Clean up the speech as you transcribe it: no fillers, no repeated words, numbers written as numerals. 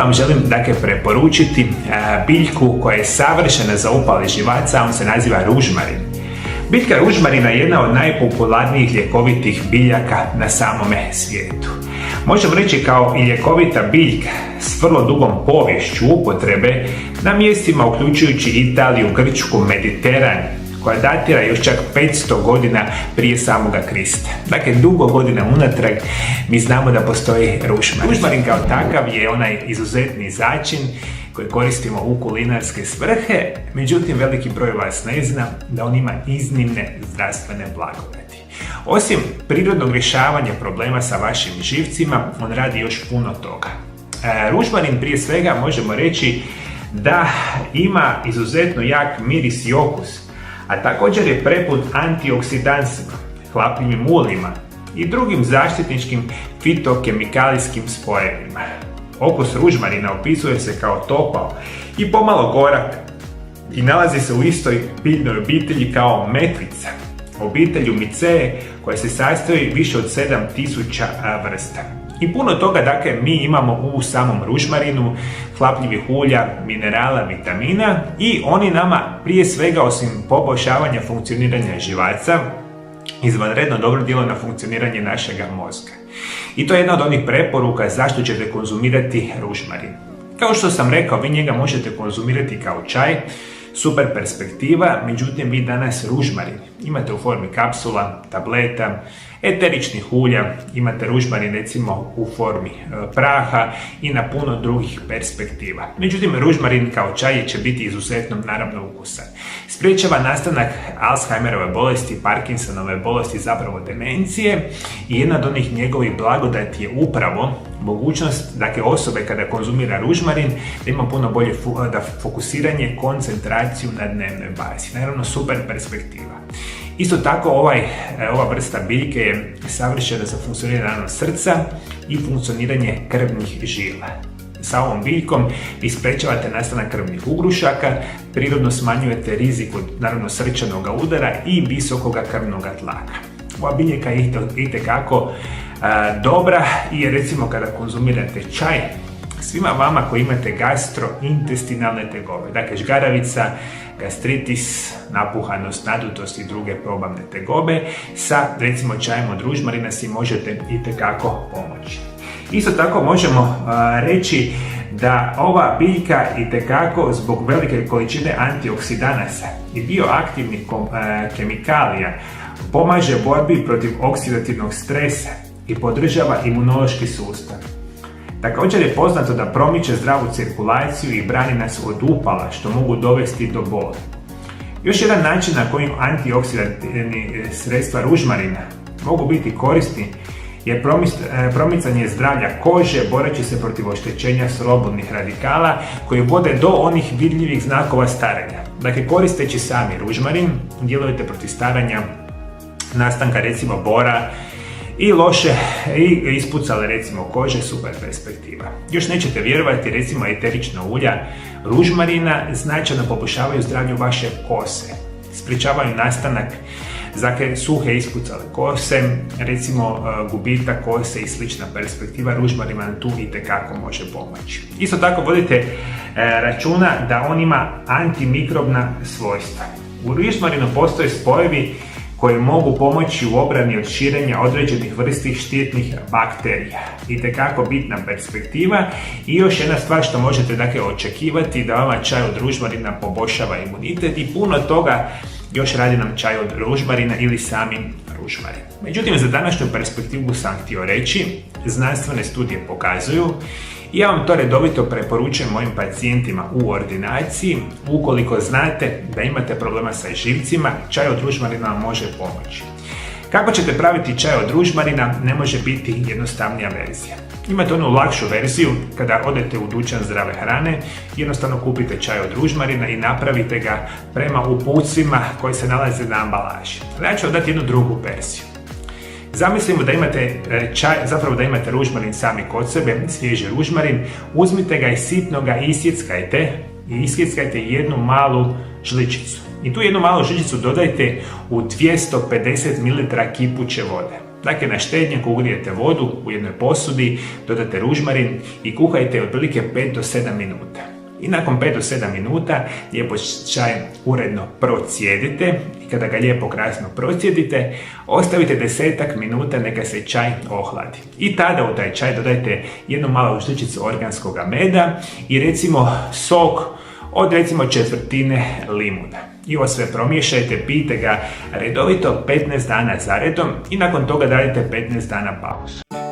Vam želim preporučiti biljku koja je savršena za upale živaca, on se naziva ružmarin. Biljka ružmarina je jedna od najpopularnijih ljekovitih biljaka na samome svijetu. Možemo reći kao i ljekovita biljka s vrlo dugom poviješću upotrebe na mjestima uključujući Italiju, Grčku, Mediteran, koja datira još čak 500 godina prije samoga Krista. Dakle, dugo godina unatrag mi znamo da postoji ružmarin. Ružmarin kao takav je onaj izuzetni začin koji koristimo u kulinarske svrhe, međutim veliki broj vas ne zna da on ima iznimne zdravstvene blagodati. Osim prirodnog rješavanja problema sa vašim živcima, on radi još puno toga. Ružmarin prije svega možemo reći da ima izuzetno jak miris i okus, a također je prepun antioksidansima, hlapljivim uljima i drugim zaštitničkim fitokemikalijskim spojevima. Okus ružmarina opisuje se kao topao i pomalo gorak i nalazi se u istoj biljnoj obitelji kao metvica, obitelju Micee, koja se sastoji više od 7000 vrsta. I puno toga mi imamo u samom ružmarinu, hlapljivih ulja, minerala, vitamina, i oni nama prije svega osim poboljšavanja funkcioniranja živaca izvanredno dobro djeluju na funkcioniranje našega mozga. I to je jedna od onih preporuka zašto ćete konzumirati ružmarin. Kao što sam rekao, vi njega možete konzumirati kao čaj, super perspektiva, međutim vi danas ružmarin imate u formi kapsula, tableta, eteričnih ulja, imate ružmarin recimo u formi praha i na puno drugih perspektiva. Međutim, ružmarin kao čaj će biti izuzetno naravno ukusan. Sprječava nastanak Alzheimerove bolesti, Parkinsonove bolesti, zapravo demencije, i jedna od onih njegovih blagodati je upravo mogućnost, osobe kada konzumira ružmarin, da ima puno bolje fokusiranje, koncentraciju na dnevnoj bazi. Naravno, super perspektiva. Isto tako, ova vrsta biljke je savršena za funkcioniranje srca i funkcioniranje krvnih žila. Sa ovom biljkom vi sprečavate nastanak krvnih ugrušaka, prirodno smanjujete rizik od naravno srčanog udara i visokoga krvnog tlaka. Ova biljka je itekako dobra i recimo kada konzumirate čaj, svima vama koji imate gastrointestinalne tegobe, dakle žgaravica, gastritis, napuhanost, nadutost i druge probavne tegobe, sa recimo čajem od ružmarina si možete itekako pomoći. Isto tako možemo reći da ova biljka itekako zbog velike količine antioksidanasa i bioaktivnih kemikalija pomaže borbi protiv oksidativnog stresa i podržava imunološki sustav. Također je poznato da promiče zdravu cirkulaciju i brani nas od upala, što mogu dovesti do boli. Još jedan način na koji antioksidativni sredstva ružmarina mogu biti korisni je promicanje zdravlja kože, boreći se protiv oštećenja slobodnih radikala koji vode do onih vidljivih znakova starenja. Dakle, koristeći sami ružmarin djelujete protiv staranja, nastanka recimo bora i loše i ispucale recimo kože, super perspektiva. Još nećete vjerovati, recimo eterična ulja ružmarina značajno poboljšavaju zdravlje vaše kose, sprječavaju nastanak suhe ispucale kose, recimo gubitak kose i slična perspektiva. Ružmarin vam tu itekako može pomoći. Isto tako vodite računa da on ima antimikrobna svojstva. U ružmarinu postoje spojevi koji mogu pomoći u obrani od širenja određenih vrsti štetnih bakterija. Itekako bitna perspektiva. I još jedna stvar što možete očekivati, da vama čaj od ružmarina poboljšava imunitet i puno toga još radi nam čaj od ružmarina ili sami ružmarin. Međutim, za današnju perspektivu sam htio reći, znanstvene studije pokazuju, i ja vam to redovito preporučujem mojim pacijentima u ordinaciji, ukoliko znate da imate problema sa živcima, čaj od ružmarina vam može pomoći. Kako ćete praviti čaj od ružmarina ne može biti jednostavnija verzija. Imate onu lakšu verziju kada odete u dućan zdrave hrane, jednostavno kupite čaj od ružmarina i napravite ga prema uputstvima koji se nalaze na ambalaži. Ja ću vam dati jednu drugu verziju. Zamislimo da imate čaj, zapravo da imate ružmarin sami kod sebe, svježi ružmarin, uzmite ga i sitno ga isjeckajte jednu malu žličicu. I tu jednu malu žličicu dodajte u 250 ml kipuće vode. Dakle, na štednjaku ugrijete vodu u jednoj posudi, dodate ružmarin i kuhajte otprilike 5 do 7 minuta. I nakon 5 do 7 minuta lijepo čaj uredno procijedite i kada ga lijepo krasno procijedite, ostavite 10 minuta neka se čaj ohladi. I tada u taj čaj dodajte jednu malu žličicu organskog meda i recimo sok od recimo četvrtine limuna. I ovo sve promiješajte, pijte ga redovito 15 dana zaredom i nakon toga dajte 15 dana pauzu.